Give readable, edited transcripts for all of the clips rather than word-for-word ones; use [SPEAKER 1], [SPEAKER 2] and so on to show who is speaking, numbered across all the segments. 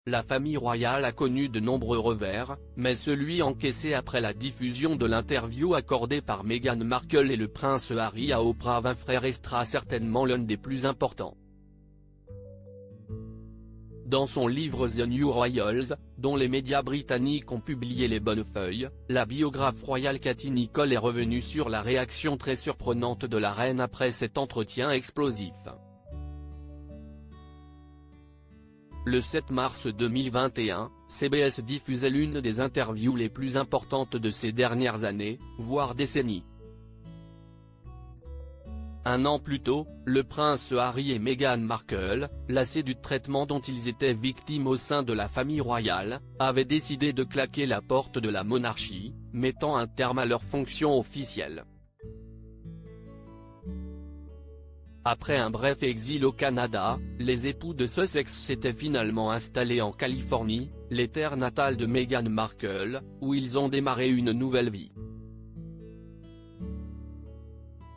[SPEAKER 1] la famille royale a connu de nombreux revers, mais celui encaissé après la diffusion de l'interview accordée par Meghan Markle et le prince Harry à Oprah Winfrey restera certainement l'un des plus importants. Dans son livre The New Royals, dont les médias britanniques ont publié les bonnes feuilles, la biographe royale Katie Nicholl est revenue sur la réaction très surprenante de la reine après cet entretien explosif. Le 7 mars 2021, CBS diffusait l'une des interviews les plus importantes de ces dernières années, voire décennies. Un an plus tôt, le prince Harry et Meghan Markle, lassés du traitement dont ils étaient victimes au sein de la famille royale, avaient décidé de claquer la porte de la monarchie, mettant un terme à leurs fonctions officielles. Après un bref exil au Canada, les époux de Sussex s'étaient finalement installés en Californie, les terres natales de Meghan Markle, où ils ont démarré une nouvelle vie.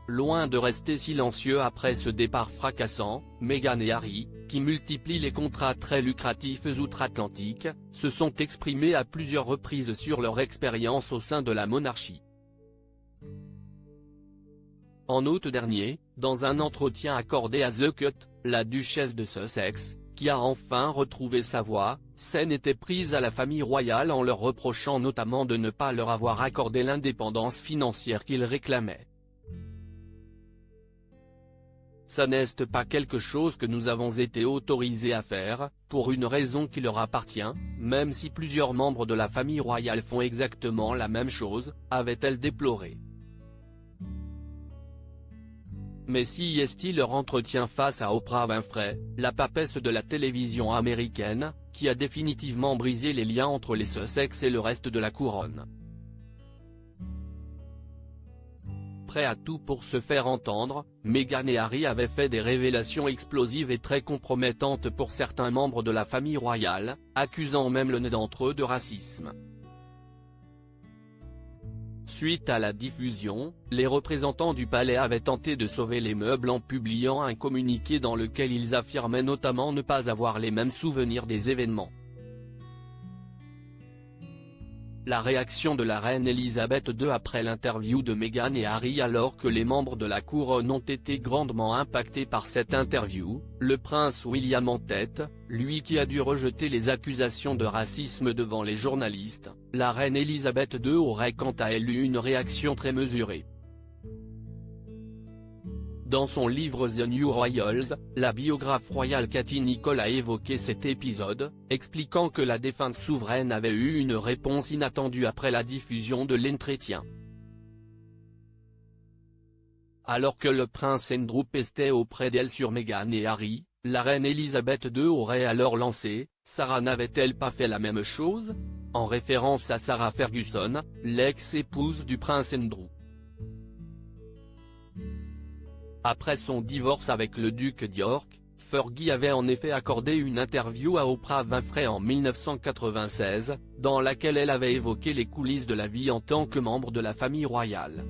[SPEAKER 1] Loin de rester silencieux après ce départ fracassant, Meghan et Harry, qui multiplient les contrats très lucratifs outre-Atlantique, se sont exprimés à plusieurs reprises sur leur expérience au sein de la monarchie. En août dernier, dans un entretien accordé à The Cut, la duchesse de Sussex, qui a enfin retrouvé sa voix, scène était prise à la famille royale en leur reprochant notamment de ne pas leur avoir accordé l'indépendance financière qu'ils réclamaient. Ça n'est pas quelque chose que nous avons été autorisés à faire, pour une raison qui leur appartient, même si plusieurs membres de la famille royale font exactement la même chose, avait-elle déploré. Mais si est-il leur entretien face à Oprah Winfrey, la papesse de la télévision américaine, qui a définitivement brisé les liens entre les Sussex et le reste de la couronne. Prêts à tout pour se faire entendre, Meghan et Harry avaient fait des révélations explosives et très compromettantes pour certains membres de la famille royale, accusant même l'un d'entre eux de racisme. Suite à la diffusion, les représentants du palais avaient tenté de sauver les meubles en publiant un communiqué dans lequel ils affirmaient notamment ne pas avoir les mêmes souvenirs des événements. La réaction de la reine Elisabeth II après l'interview de Meghan et Harry. Alors que les membres de la couronne ont été grandement impactés par cette interview, le prince William en tête, lui qui a dû rejeter les accusations de racisme devant les journalistes, la reine Elisabeth II aurait quant à elle eu une réaction très mesurée. Dans son livre The New Royals, la biographe royale Katie Nicholl a évoqué cet épisode, expliquant que la défunte souveraine avait eu une réponse inattendue après la diffusion de l'entretien. Alors que le prince Andrew pestait auprès d'elle sur Meghan et Harry, la reine Elisabeth II aurait alors lancé « Sarah n'avait-elle pas fait la même chose ?», en référence à Sarah Ferguson, l'ex-épouse du prince Andrew. Après son divorce avec le duc d'York, Fergie avait en effet accordé une interview à Oprah Winfrey en 1996, dans laquelle elle avait évoqué les coulisses de la vie en tant que membre de la famille royale.